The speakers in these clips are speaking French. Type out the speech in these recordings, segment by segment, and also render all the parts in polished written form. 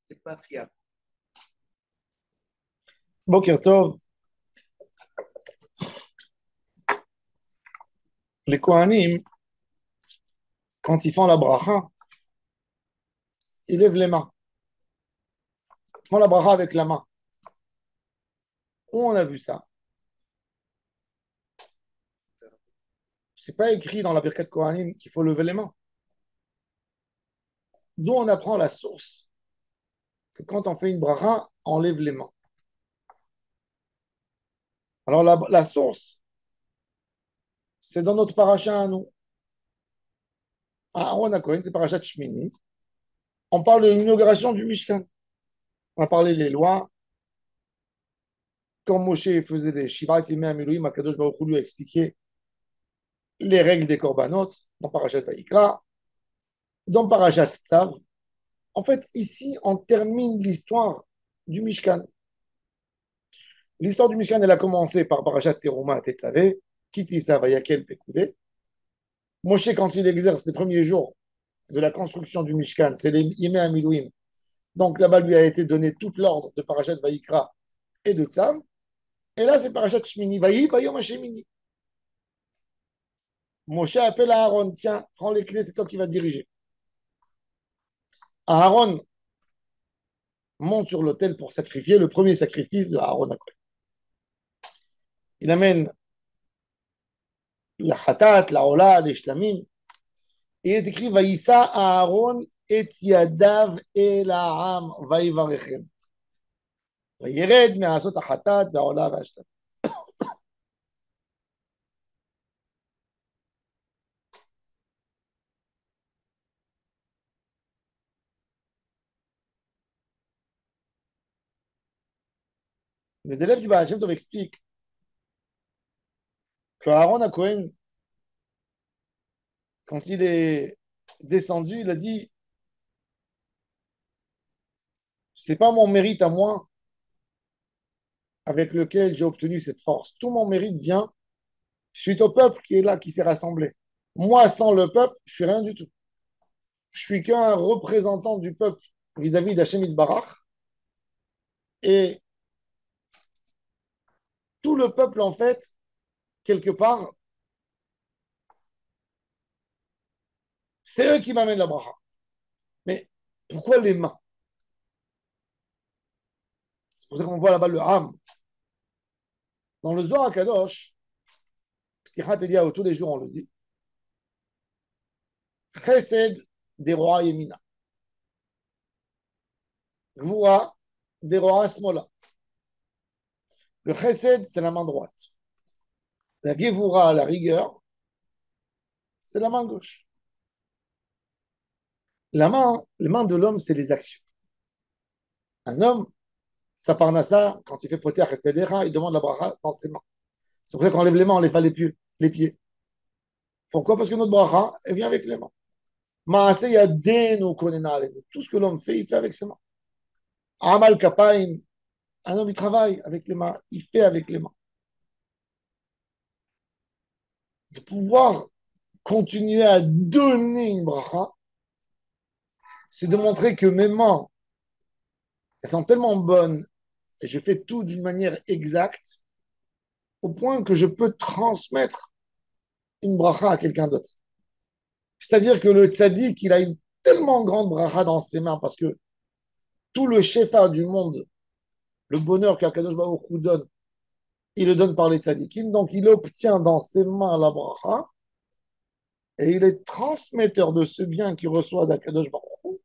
C'est pas fiable. Boker Tov, les Kohanim, quand ils font la bracha, ils lèvent les mains. Ils font la bracha avec la main. Où on a vu ça? C'est pas écrit dans la Birkat Kohanim qu'il faut lever les mains. D'où on apprend la source que quand on fait une bracha, on lève les mains. Alors la source, c'est dans notre paracha à nous. À Aaron à Kohen, c'est parachat Shmini. On parle de l'inauguration du Mishkan. On a parlé des lois. Quand Moshe faisait des Shirat Yimei Amiluim, Akadosh Baruch Hu lui a expliqué les règles des korbanot dans parachat Vayikra, dans parachat Tzav. En fait, ici, on termine l'histoire du Mishkan. L'histoire du Mishkan, elle a commencé par Parashat Teruma Tetzavé, Kitisa Vayakel Pekudé. Moshe, quand il exerce les premiers jours de la construction du Mishkan, c'est les Yemei Amilouim. Donc là-bas, lui a été donné tout l'ordre de Parashat Vayikra et de Tzav. Et là, c'est Parashat Shmini, Vayi, Bayom Hashemini. Moshe appelle Aaron, tiens, prends les clés, c'est toi qui vas diriger. Aaron monte sur l'autel pour sacrifier le premier sacrifice de Aaron. Il amène la khatat, la ola, les shlamim. Il est écrit Vaïssa Aaron et Yadav el Ha'am Vaïvarechem. Vaïred me'asot hachatat ve'ola ve'ashtam. Les élèves du Baal Shem Tov expliquent que Aaron à Cohen, quand il est descendu, il a dit c'est pas mon mérite à moi avec lequel j'ai obtenu cette force. Tout mon mérite vient suite au peuple qui est là, qui s'est rassemblé. Moi, sans le peuple, je suis rien du tout. Je suis qu'un représentant du peuple vis-à-vis d'Hachem Barach. Et tout le peuple, en fait, quelque part, c'est eux qui m'amènent la bracha. Mais pourquoi les mains? C'est pour ça qu'on voit là-bas le Ham. Dans le Zohar Kadosh, Ptichat Eliyahu, tous les jours on le dit, Chesed des rois Yemina. Gvura des rois Smola. Le Chesed, c'est la main droite. La Gevura, la rigueur, c'est la main gauche. Les mains de l'homme, c'est les actions. Un homme, sa parnassa, quand il fait poter à il demande la bracha dans ses mains. C'est pour ça qu'on lève les mains, on les fait les pieds. Pourquoi? Parce que notre bracha, elle vient avec les mains. Maaseh yadenu konena alenu. Tout ce que l'homme fait, il fait avec ses mains. Amal kapaim, un homme, il travaille avec les mains, il fait avec les mains. De pouvoir continuer à donner une bracha, c'est de montrer que mes mains, elles sont tellement bonnes et je fais tout d'une manière exacte au point que je peux transmettre une bracha à quelqu'un d'autre. C'est-à-dire que le tzaddik, il a une tellement grande bracha dans ses mains parce que tout le shefa du monde, le bonheur qu'Akadosh Baruch Hu donne, il le donne par les tzaddikim, donc il obtient dans ses mains la bracha et il est transmetteur de ce bien qu'il reçoit d'Akadosh Baruch Hu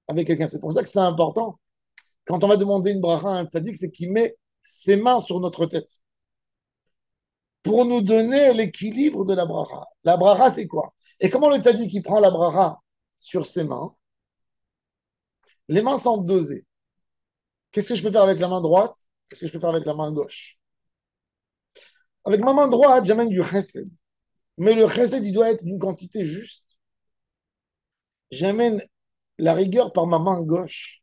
avec quelqu'un. C'est pour ça que c'est important. Quand on va demander une bracha à un tzaddik, c'est qu'il met ses mains sur notre tête pour nous donner l'équilibre de la bracha. La bracha, c'est quoi? Et comment le tzaddik il prend la bracha sur ses mains? Les mains sont dosées. Qu'est-ce que je peux faire avec la main droite? Qu'est-ce que je peux faire avec la main gauche? Avec ma main droite, j'amène du chesed. Mais le chesed, il doit être d'une quantité juste. J'amène la rigueur par ma main gauche.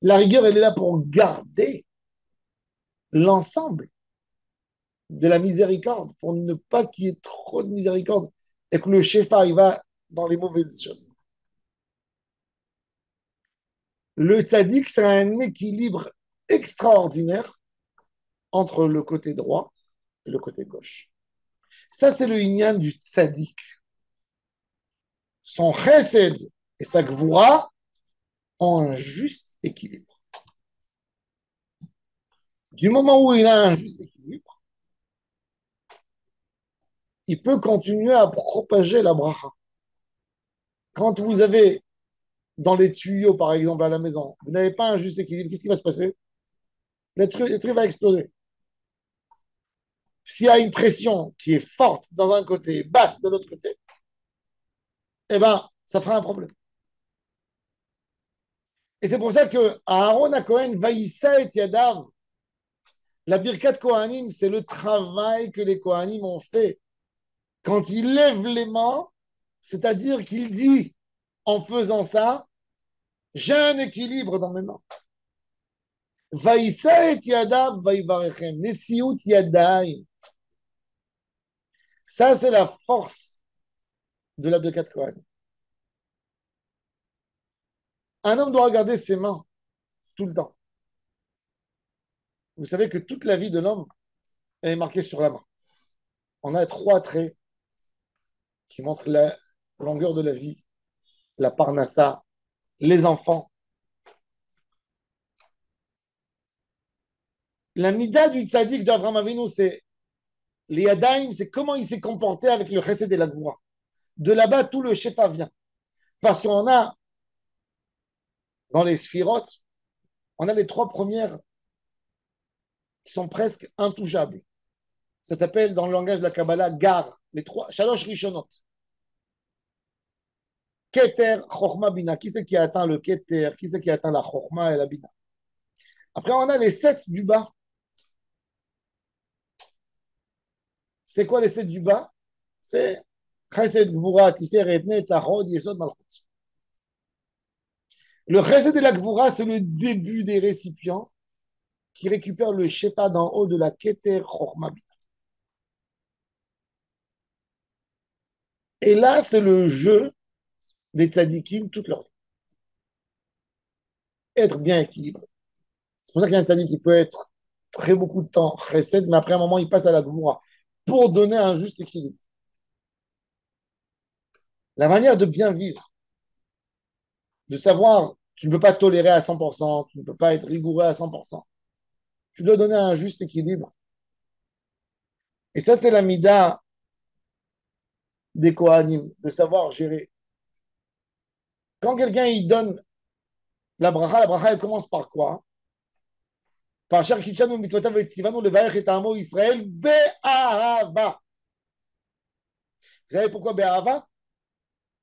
La rigueur, elle est là pour garder l'ensemble de la miséricorde, pour ne pas qu'il y ait trop de miséricorde et que le shefa, il va dans les mauvaises choses. Le tzaddik, c'est un équilibre extraordinaire entre le côté droit et le côté gauche. Ça, c'est le inyan du tzaddik. Son chesed et sa gvura ont un juste équilibre. Du moment où il a un juste équilibre, il peut continuer à propager la bracha. Quand vous avez dans les tuyaux, par exemple, à la maison, vous n'avez pas un juste équilibre, qu'est-ce qui va se passer? Le truc va exploser. S'il y a une pression qui est forte dans un côté, basse de l'autre côté, eh ben, ça fera un problème. Et c'est pour ça que Aaron à Cohen, Vaïssa et Yadav, la Birkat Kohanim, c'est le travail que les Kohanim ont fait. Quand il lève les mains, c'est-à-dire qu'il dit, en faisant ça, j'ai un équilibre dans mes mains. Vaïssa et Yadav, Vaïvarechem, Nesiut Yadayim. Ça, c'est la force de la Birkat Kohanim. Un homme doit regarder ses mains tout le temps. Vous savez que toute la vie de l'homme, elle est marquée sur la main. On a trois traits qui montrent la longueur de la vie, la parnassa, les enfants. La mida du tzaddik d'Avraham Avinu, c'est les yadaim, c'est comment il s'est comporté avec le chesed et la goura. De là-bas, tout le shefa vient. Parce qu'on a, dans les sphirotes, on a les trois premières qui sont presque intouchables. Ça s'appelle, dans le langage de la Kabbalah, gar. Les trois, shalosh rishonot. Keter, Chochma, Bina. Qui c'est qui a atteint le Keter? Qui c'est qui a atteint la Chochma et la Bina? Après, on a les sept du bas. C'est quoi les sept du bas? C'est Chesed, Gvura, Tiferet, Netzachod, Yesod, Malchut. Le Chesed et la Gvura, c'est le début des récipients qui récupèrent le Shefa d'en haut de la Keter, Chochma, Bina. Et là, c'est le jeu des tzadikim toute leur vie. Être bien équilibré. C'est pour ça qu'il y a un tzadik qui peut être très beaucoup de temps chesed, mais après un moment, il passe à la gvoura pour donner un juste équilibre. La manière de bien vivre, de savoir, tu ne peux pas tolérer à 100%, tu ne peux pas être rigoureux à 100%. Tu dois donner un juste équilibre. Et ça, c'est la mida des Kohanim, de savoir gérer. Quand quelqu'un, il donne la bracha, elle commence par quoi? Par Shar Kitchanu Mitzvotav et Tzivanu Levaech et Amo Israël Be'ahava. Vous savez pourquoi Be'ahava?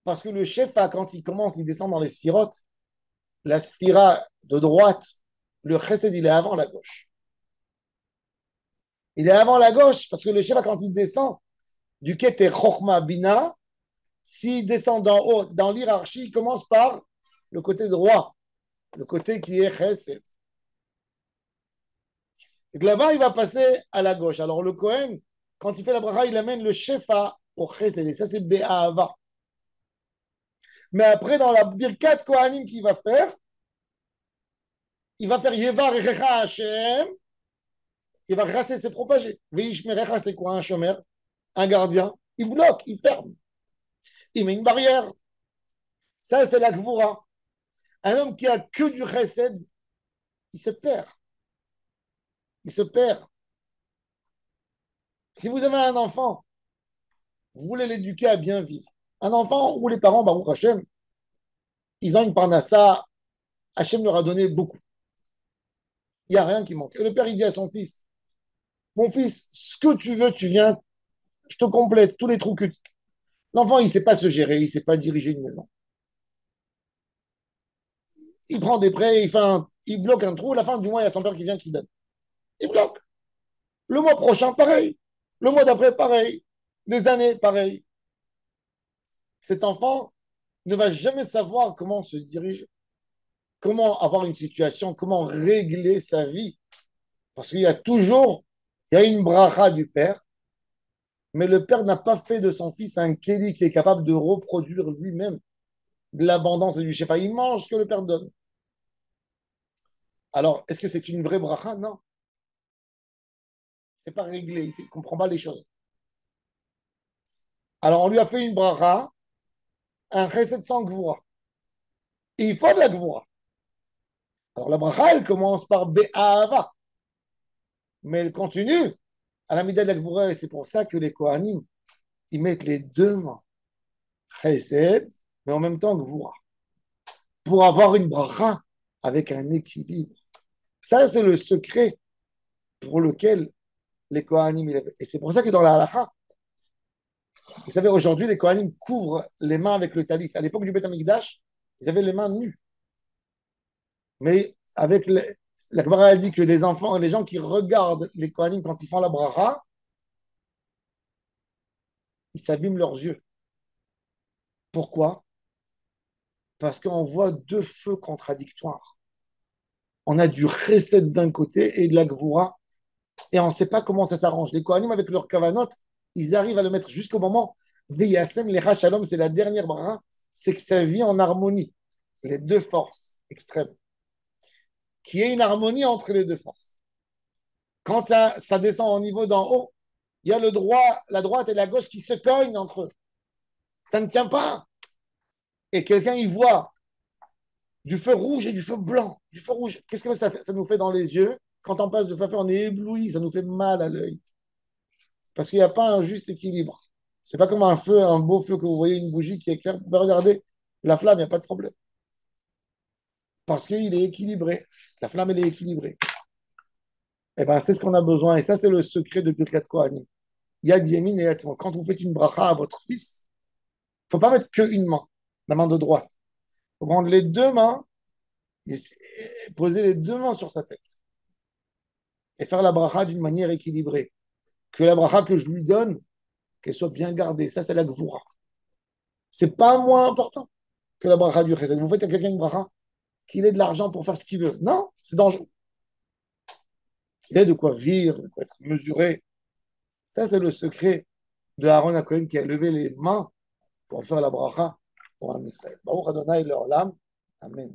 Parce que le chef, quand il commence, il descend dans les sphirotes, la sphira de droite, le chesed, il est avant la gauche. Il est avant la gauche, parce que le chef, quand il descend du Keter Chochma Bina, s'il descend d'en haut, dans l'hierarchie, il commence par le côté droit, le côté qui est chesed. Et là-bas, il va passer à la gauche. Alors le Kohen, quand il fait la bracha, il amène le shefa au chesed. Et ça, c'est Be'ahava. Mais après, dans la birkat Kohanim qu'il va faire Yevar Echecha Hashem. Yevar c'est se propager. Veishmerecha, c'est quoi un chômeur? Un gardien. Il bloque, il ferme. Il met une barrière. Ça, c'est la gvura. Un homme qui a que du chesed, il se perd. Il se perd. Si vous avez un enfant, vous voulez l'éduquer à bien vivre. Un enfant où les parents, Baruch Hashem, ils ont une parnassa, Hashem leur a donné beaucoup. Il n'y a rien qui manque. Et le père, il dit à son fils, mon fils, ce que tu veux, tu viens, je te complète tous les trous que... L'enfant, il ne sait pas se gérer, il ne sait pas diriger une maison. Il prend des prêts, il bloque un trou, à la fin du mois, il y a son père qui vient, qui donne. Il bloque. Le mois prochain, pareil. Le mois d'après, pareil. Des années, pareil. Cet enfant ne va jamais savoir comment se diriger, comment avoir une situation, comment régler sa vie. Parce qu'il y a toujours, il y a une bracha du père, mais le père n'a pas fait de son fils un kéli qui est capable de reproduire lui-même de l'abondance et du je sais pas. Il mange ce que le père donne. Alors, est-ce que c'est une vraie bracha? Non, c'est pas réglé, il ne comprend pas les choses. Alors, on lui a fait une bracha, un chesed sans gvura. Et il faut de la gvura. Alors, la bracha, elle commence par Be'ahava, mais elle continue à la mida de la gvura, et c'est pour ça que les Kohanim, ils mettent les deux mains, chesed, mais en même temps gvura, pour avoir une bracha avec un équilibre. Ça, c'est le secret pour lequel les Kohanim, et c'est pour ça que dans la halacha, vous savez, aujourd'hui, les Kohanim couvrent les mains avec le talit. À l'époque du Beth Amikdash, ils avaient les mains nues. Mais avec la Gemara a dit que les enfants, les gens qui regardent les Kohanim quand ils font la bracha, ils s'abîment leurs yeux. Pourquoi? Parce qu'on voit deux feux contradictoires. On a du chesed d'un côté et de la gvoura, et on ne sait pas comment ça s'arrange. Les Kohanim, avec leur kavanot, ils arrivent à le mettre jusqu'au moment. Veyasem lecha shalom, c'est la dernière bracha, c'est que ça vit en harmonie. Les deux forces extrêmes. Qu'il y ait une harmonie entre les deux forces. Quand ça descend au niveau d'en haut, il y a le droit, la droite et la gauche qui se cognent entre eux. Ça ne tient pas. Et quelqu'un y voit du feu rouge et du feu blanc. Du feu rouge. Qu'est-ce que ça nous fait dans les yeux? Quand on passe de feu à feu, on est ébloui, ça nous fait mal à l'œil. Parce qu'il n'y a pas un juste équilibre. C'est pas comme un feu, un beau feu que vous voyez, une bougie qui éclaire. Vous pouvez regarder la flamme, il n'y a pas de problème. Parce qu'il est équilibré. La flamme, elle est équilibrée. Et ben, c'est ce qu'on a besoin. Et ça, c'est le secret de Birkat Kohanim. Yad Yemin et Yad Shemal. Quand vous faites une bracha à votre fils, il ne faut pas mettre qu'une main, la main de droite. Il faut prendre les deux mains et poser les deux mains sur sa tête et faire la bracha d'une manière équilibrée. Que la bracha que je lui donne, qu'elle soit bien gardée. Ça, c'est la gvoura. C'est pas moins important que la bracha du chesed. Vous faites à quelqu'un une bracha, qu'il ait de l'argent pour faire ce qu'il veut. Non, c'est dangereux. Qu'il ait de quoi vivre, de quoi être mesuré. Ça, c'est le secret de Aaron Cohen qui a levé les mains pour faire la bracha pour un Israël. Baruch Adonai leur l'âme. Amen.